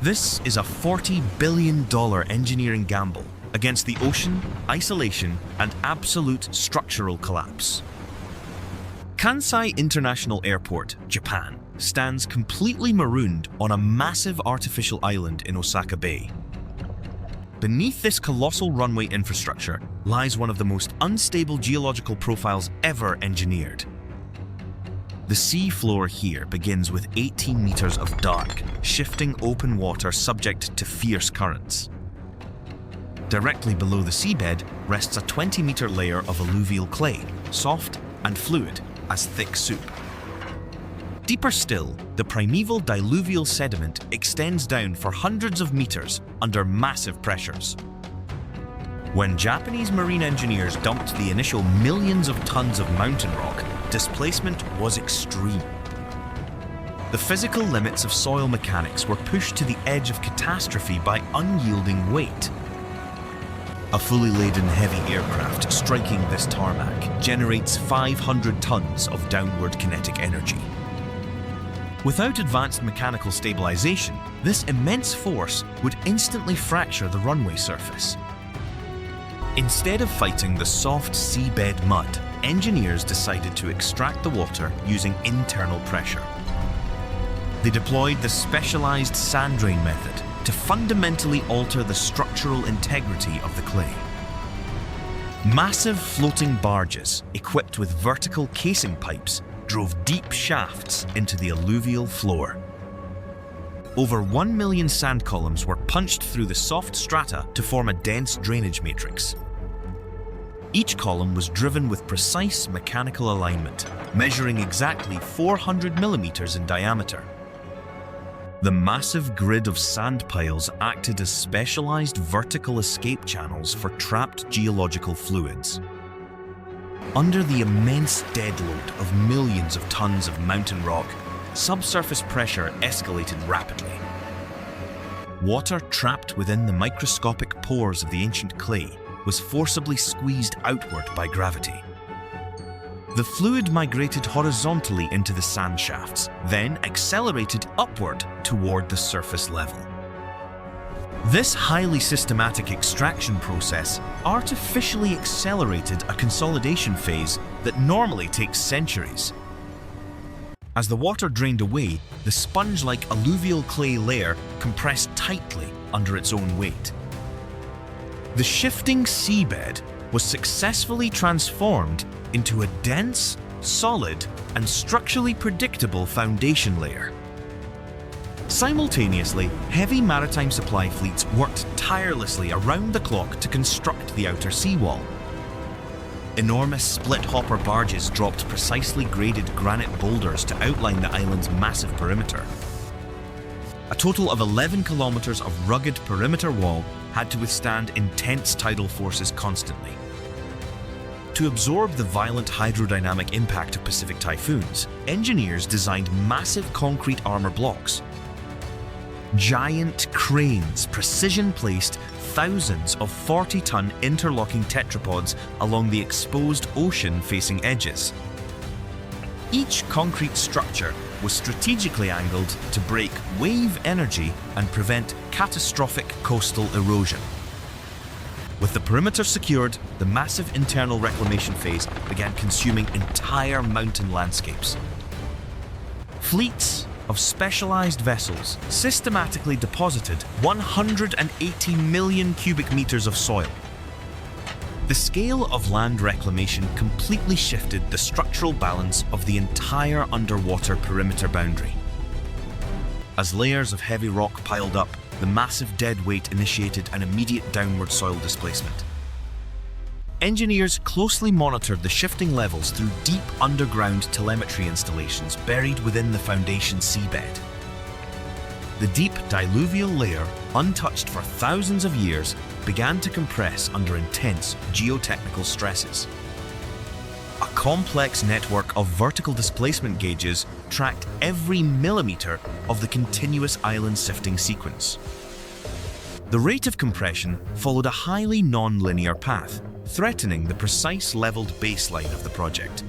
This is a $40 billion engineering gamble against the ocean, isolation, and absolute structural collapse. Kansai International Airport, Japan, stands completely marooned on a massive artificial island in Osaka Bay. Beneath this colossal runway infrastructure lies one of the most unstable geological profiles ever engineered. The sea floor here begins with 18 meters of dark, shifting open water subject to fierce currents. Directly below the seabed rests a 20-meter layer of alluvial clay, soft and fluid as thick soup. Deeper still, the primeval diluvial sediment extends down for hundreds of meters under massive pressures. When Japanese marine engineers dumped the initial millions of tons of mountain rock, displacement was extreme. The physical limits of soil mechanics were pushed to the edge of catastrophe by unyielding weight. A fully laden heavy aircraft striking this tarmac generates 500 tons of downward kinetic energy. Without advanced mechanical stabilization, this immense force would instantly fracture the runway surface. Instead of fighting the soft seabed mud, engineers decided to extract the water using internal pressure. They deployed the specialized sand drain method to fundamentally alter the structural integrity of the clay. Massive floating barges equipped with vertical casing pipes drove deep shafts into the alluvial floor. Over 1 million sand columns were punched through the soft strata to form a dense drainage matrix. Each column was driven with precise mechanical alignment, measuring exactly 400 millimeters in diameter. The massive grid of sand piles acted as specialized vertical escape channels for trapped geological fluids. Under the immense deadload of millions of tons of mountain rock, subsurface pressure escalated rapidly. Water trapped within the microscopic pores of the ancient clay was forcibly squeezed outward by gravity. The fluid migrated horizontally into the sand shafts, then accelerated upward toward the surface level. This highly systematic extraction process artificially accelerated a consolidation phase that normally takes centuries. As the water drained away, the sponge-like alluvial clay layer compressed tightly under its own weight. The shifting seabed was successfully transformed into a dense, solid, and structurally predictable foundation layer. Simultaneously, heavy maritime supply fleets worked tirelessly around the clock to construct the outer seawall. Enormous split-hopper barges dropped precisely graded granite boulders to outline the island's massive perimeter. A total of 11 kilometers of rugged perimeter wall had to withstand intense tidal forces constantly. To absorb the violent hydrodynamic impact of Pacific typhoons, engineers designed massive concrete armor blocks. Giant cranes precision-placed thousands of 40-ton interlocking tetrapods along the exposed ocean-facing edges. Each concrete structure was strategically angled to break wave energy and prevent catastrophic coastal erosion. With the perimeter secured, the massive internal reclamation phase began consuming entire mountain landscapes. Fleets of specialized vessels systematically deposited 180 million cubic meters of soil. The scale of land reclamation completely shifted the structural balance of the entire underwater perimeter boundary. As layers of heavy rock piled up, the massive dead weight initiated an immediate downward soil displacement. Engineers closely monitored the shifting levels through deep underground telemetry installations buried within the foundation seabed. The deep diluvial layer, untouched for thousands of years, began to compress under intense geotechnical stresses. A complex network of vertical displacement gauges tracked every millimeter of the continuous island sifting sequence. The rate of compression followed a highly non-linear path, threatening the precise leveled baseline of the project.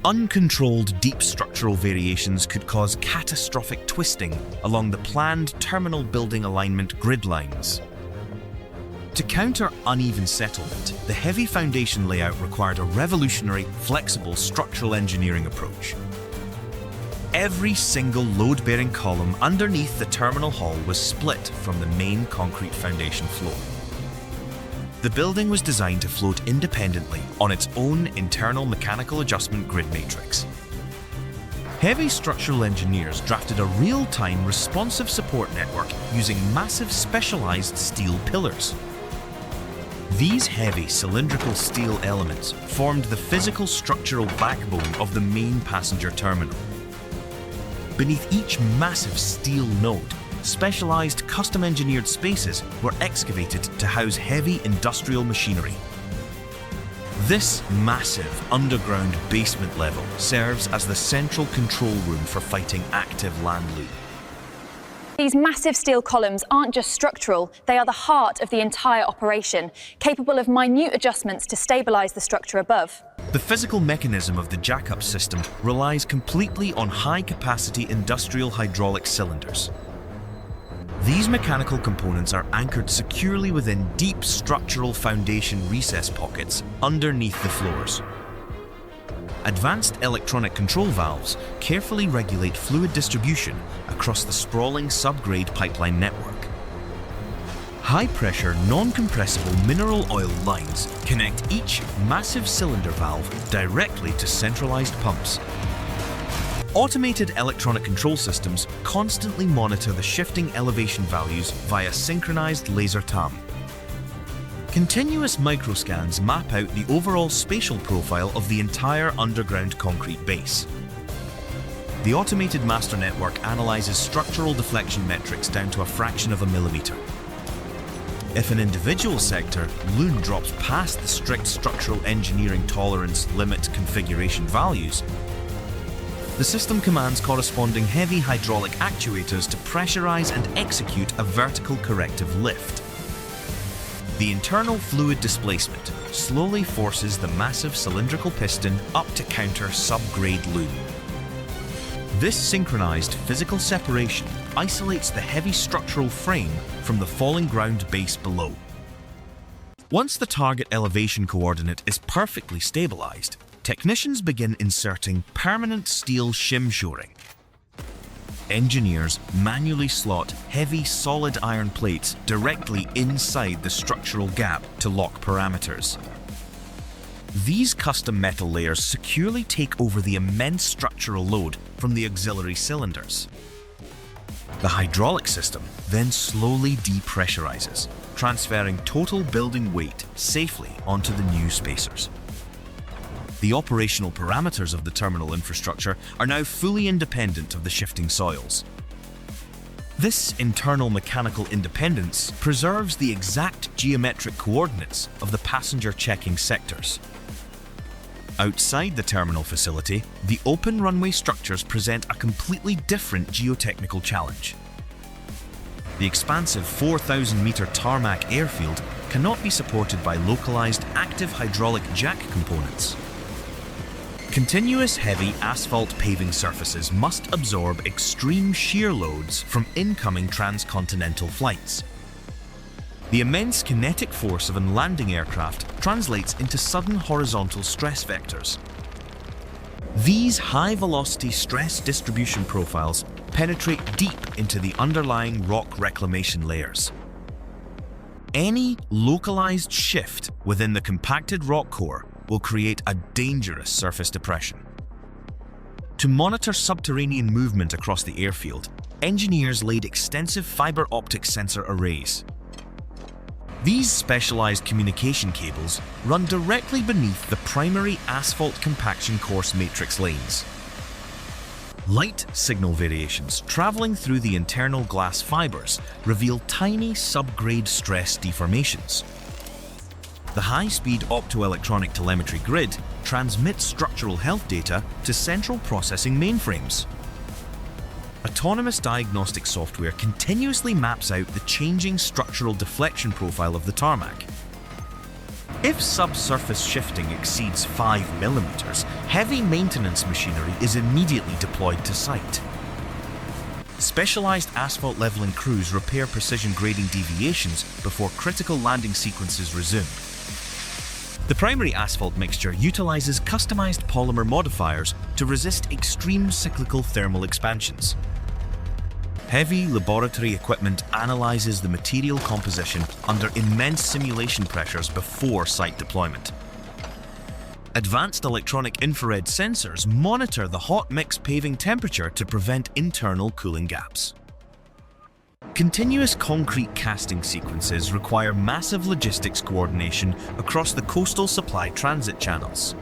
Uncontrolled deep structural variations could cause catastrophic twisting along the planned terminal building alignment grid lines. To counter uneven settlement, the heavy foundation layout required a revolutionary, flexible structural engineering approach. Every single load-bearing column underneath the terminal hall was split from the main concrete foundation floor. The building was designed to float independently on its own internal mechanical adjustment grid matrix. Heavy structural engineers drafted a real-time responsive support network using massive specialized steel pillars. These heavy cylindrical steel elements formed the physical structural backbone of the main passenger terminal. Beneath each massive steel node, specialized custom-engineered spaces were excavated to house heavy industrial machinery. This massive underground basement level serves as the central control room for fighting active land loot. These massive steel columns aren't just structural, they are the heart of the entire operation, capable of minute adjustments to stabilize the structure above. The physical mechanism of the jack-up system relies completely on high-capacity industrial hydraulic cylinders. These mechanical components are anchored securely within deep structural foundation recess pockets underneath the floors. Advanced electronic control valves carefully regulate fluid distribution across the sprawling subgrade pipeline network. High-pressure, non-compressible mineral oil lines connect each massive cylinder valve directly to centralized pumps. Automated electronic control systems constantly monitor the shifting elevation values via synchronized laser TAM. Continuous microscans map out the overall spatial profile of the entire underground concrete base. The automated master network analyzes structural deflection metrics down to a fraction of a millimeter. If an individual sector loon drops past the strict structural engineering tolerance limit configuration values, the system commands corresponding heavy hydraulic actuators to pressurize and execute a vertical corrective lift. The internal fluid displacement slowly forces the massive cylindrical piston up to counter subgrade loom. This synchronized physical separation isolates the heavy structural frame from the falling ground base below. Once the target elevation coordinate is perfectly stabilized, technicians begin inserting permanent steel shim shoring. Engineers manually slot heavy solid iron plates directly inside the structural gap to lock parameters. These custom metal layers securely take over the immense structural load from the auxiliary cylinders. The hydraulic system then slowly depressurizes, transferring total building weight safely onto the new spacers. The operational parameters of the terminal infrastructure are now fully independent of the shifting soils. This internal mechanical independence preserves the exact geometric coordinates of the passenger checking sectors. Outside the terminal facility, the open runway structures present a completely different geotechnical challenge. The expansive 4,000-meter tarmac airfield cannot be supported by localized active hydraulic jack components. Continuous heavy asphalt paving surfaces must absorb extreme shear loads from incoming transcontinental flights. The immense kinetic force of a landing aircraft translates into sudden horizontal stress vectors. These high-velocity stress distribution profiles penetrate deep into the underlying rock reclamation layers. Any localized shift within the compacted rock core will create a dangerous surface depression. To monitor subterranean movement across the airfield, engineers laid extensive fiber optic sensor arrays. These specialized communication cables run directly beneath the primary asphalt compaction course matrix lanes. Light signal variations traveling through the internal glass fibers reveal tiny subgrade stress deformations. The high-speed optoelectronic telemetry grid transmits structural health data to central processing mainframes. Autonomous diagnostic software continuously maps out the changing structural deflection profile of the tarmac. If subsurface shifting exceeds 5 millimeters, heavy maintenance machinery is immediately deployed to site. Specialized asphalt leveling crews repair precision grading deviations before critical landing sequences resume. The primary asphalt mixture utilizes customized polymer modifiers to resist extreme cyclical thermal expansions. Heavy laboratory equipment analyzes the material composition under immense simulation pressures before site deployment. Advanced electronic infrared sensors monitor the hot mix paving temperature to prevent internal cooling gaps. Continuous concrete casting sequences require massive logistics coordination across the coastal supply transit channels.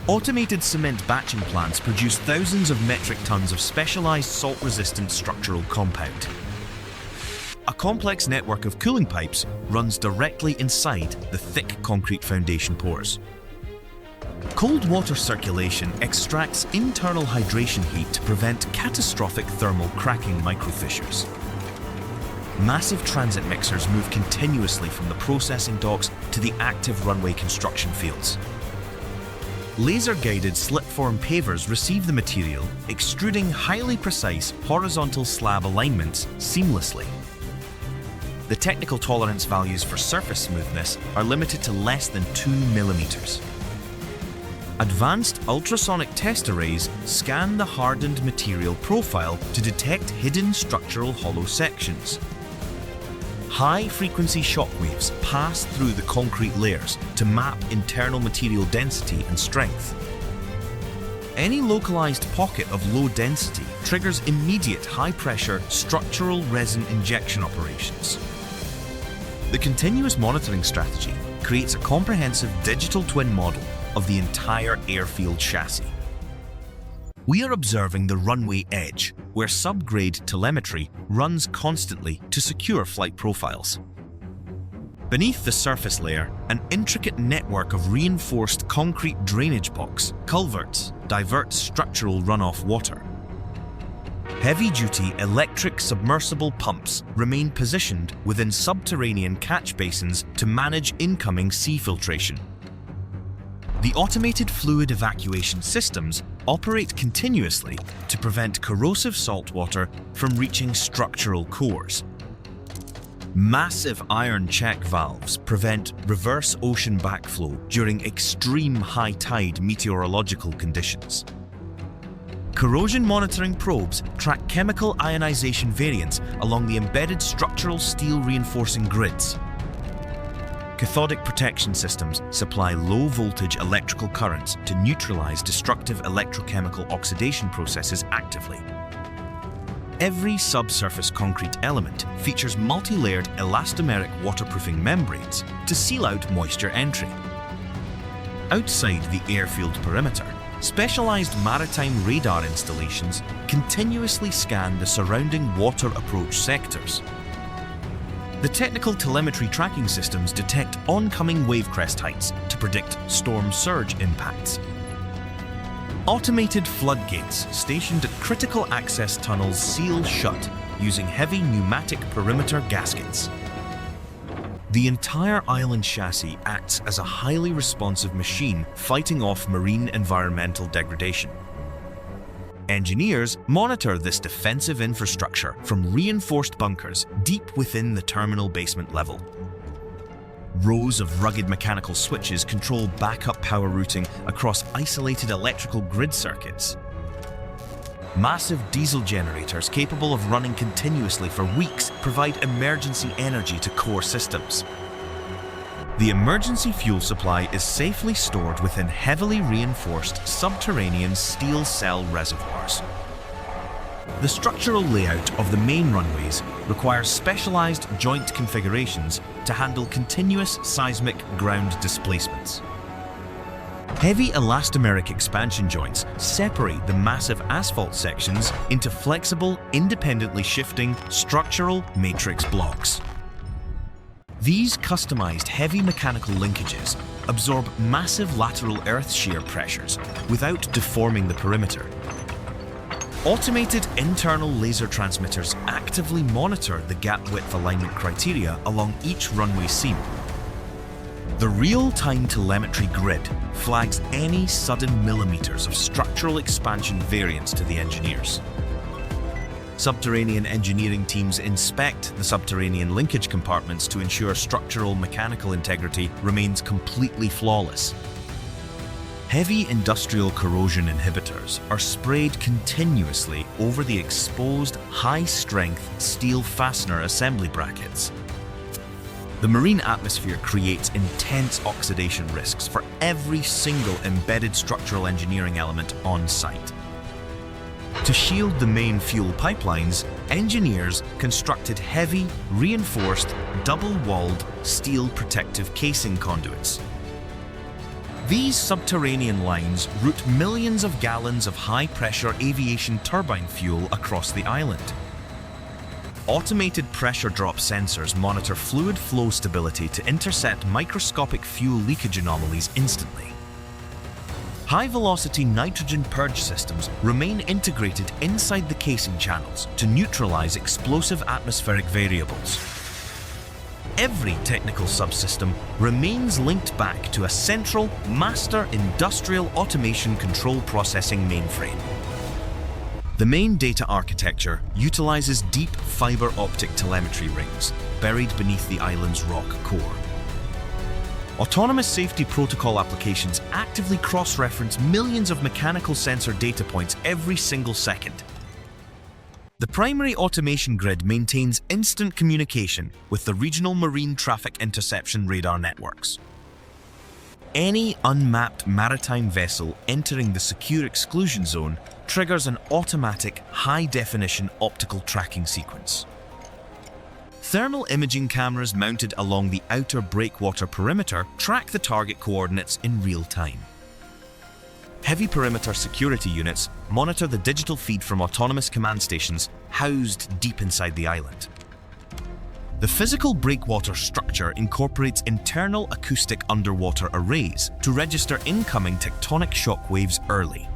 Automated cement batching plants produce thousands of metric tons of specialized salt-resistant structural compound. A complex network of cooling pipes runs directly inside the thick concrete foundation pores. Cold water circulation extracts internal hydration heat to prevent catastrophic thermal cracking microfissures. Massive transit mixers move continuously from the processing docks to the active runway construction fields. Laser-guided slip-form pavers receive the material, extruding highly precise horizontal slab alignments seamlessly. The technical tolerance values for surface smoothness are limited to less than 2 millimeters. Advanced ultrasonic test arrays scan the hardened material profile to detect hidden structural hollow sections. High-frequency shockwaves pass through the concrete layers to map internal material density and strength. Any localized pocket of low density triggers immediate high-pressure structural resin injection operations. The continuous monitoring strategy creates a comprehensive digital twin model of the entire airfield chassis. We are observing the runway edge, where subgrade telemetry runs constantly to secure flight profiles. Beneath the surface layer, an intricate network of reinforced concrete drainage box culverts divert structural runoff water. Heavy-duty electric submersible pumps remain positioned within subterranean catch basins to manage incoming sea filtration. The automated fluid evacuation systems operate continuously to prevent corrosive saltwater from reaching structural cores. Massive iron check valves prevent reverse ocean backflow during extreme high tide meteorological conditions. Corrosion monitoring probes track chemical ionization variants along the embedded structural steel reinforcing grids. Cathodic protection systems supply low-voltage electrical currents to neutralize destructive electrochemical oxidation processes actively. Every subsurface concrete element features multi-layered elastomeric waterproofing membranes to seal out moisture entry. Outside the airfield perimeter, specialized maritime radar installations continuously scan the surrounding water approach sectors. The technical telemetry tracking systems detect oncoming wave crest heights to predict storm surge impacts. Automated floodgates stationed at critical access tunnels seal shut using heavy pneumatic perimeter gaskets. The entire island chassis acts as a highly responsive machine fighting off marine environmental degradation. Engineers monitor this defensive infrastructure from reinforced bunkers deep within the terminal basement level. Rows of rugged mechanical switches control backup power routing across isolated electrical grid circuits. Massive diesel generators capable of running continuously for weeks provide emergency energy to core systems. The emergency fuel supply is safely stored within heavily reinforced subterranean steel cell reservoirs. The structural layout of the main runways requires specialized joint configurations to handle continuous seismic ground displacements. Heavy elastomeric expansion joints separate the massive asphalt sections into flexible, independently shifting structural matrix blocks. These customized heavy mechanical linkages absorb massive lateral earth shear pressures without deforming the perimeter. Automated internal laser transmitters actively monitor the gap width alignment criteria along each runway seam. The real-time telemetry grid flags any sudden millimeters of structural expansion variance to the engineers. Subterranean engineering teams inspect the subterranean linkage compartments to ensure structural mechanical integrity remains completely flawless. Heavy industrial corrosion inhibitors are sprayed continuously over the exposed high-strength steel fastener assembly brackets. The marine atmosphere creates intense oxidation risks for every single embedded structural engineering element on site. To shield the main fuel pipelines, engineers constructed heavy, reinforced, double-walled steel protective casing conduits. These subterranean lines route millions of gallons of high-pressure aviation turbine fuel across the island. Automated pressure drop sensors monitor fluid flow stability to intercept microscopic fuel leakage anomalies instantly. High-velocity nitrogen purge systems remain integrated inside the casing channels to neutralize explosive atmospheric variables. Every technical subsystem remains linked back to a central master industrial automation control processing mainframe. The main data architecture utilizes deep fiber optic telemetry rings buried beneath the island's rock core. Autonomous safety protocol applications actively cross-reference millions of mechanical sensor data points every single second. The primary automation grid maintains instant communication with the regional marine traffic interception radar networks. Any unmapped maritime vessel entering the secure exclusion zone triggers an automatic high-definition optical tracking sequence. Thermal imaging cameras mounted along the outer breakwater perimeter track the target coordinates in real time. Heavy perimeter security units monitor the digital feed from autonomous command stations housed deep inside the island. The physical breakwater structure incorporates internal acoustic underwater arrays to register incoming tectonic shock waves early.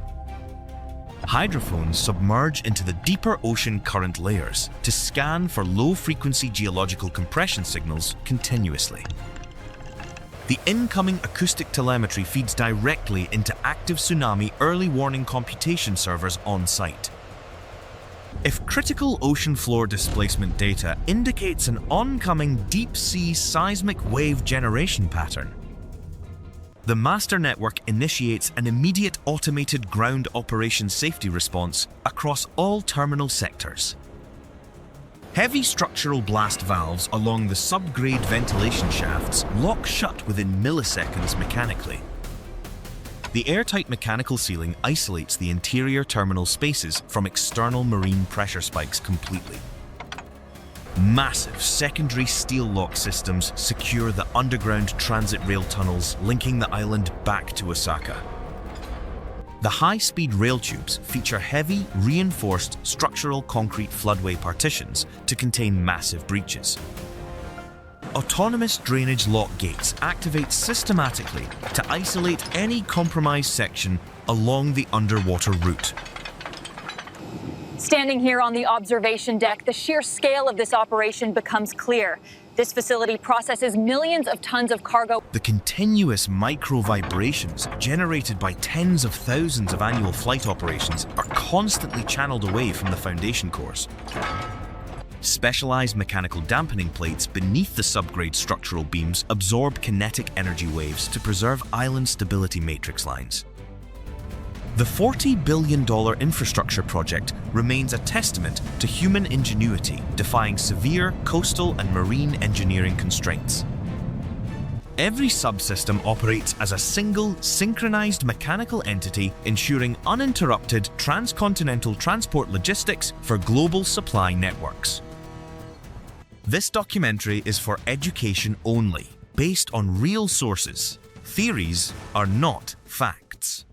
Hydrophones submerge into the deeper ocean current layers to scan for low-frequency geological compression signals continuously. The incoming acoustic telemetry feeds directly into active tsunami early warning computation servers on site. If critical ocean floor displacement data indicates an oncoming deep-sea seismic wave generation pattern, the master network initiates an immediate automated ground operations safety response across all terminal sectors. Heavy structural blast valves along the subgrade ventilation shafts lock shut within milliseconds mechanically. The airtight mechanical sealing isolates the interior terminal spaces from external marine pressure spikes completely. Massive secondary steel lock systems secure the underground transit rail tunnels linking the island back to Osaka. The high-speed rail tubes feature heavy, reinforced structural concrete floodway partitions to contain massive breaches. Autonomous drainage lock gates activate systematically to isolate any compromised section along the underwater route. Standing here on the observation deck, the sheer scale of this operation becomes clear. This facility processes millions of tons of cargo. The continuous micro-vibrations generated by tens of thousands of annual flight operations are constantly channeled away from the foundation cores. Specialized mechanical dampening plates beneath the subgrade structural beams absorb kinetic energy waves to preserve island stability matrix lines. The $40 billion infrastructure project remains a testament to human ingenuity, defying severe coastal and marine engineering constraints. Every subsystem operates as a single, synchronized mechanical entity, ensuring uninterrupted transcontinental transport logistics for global supply networks. This documentary is for education only, based on real sources. Theories are not facts.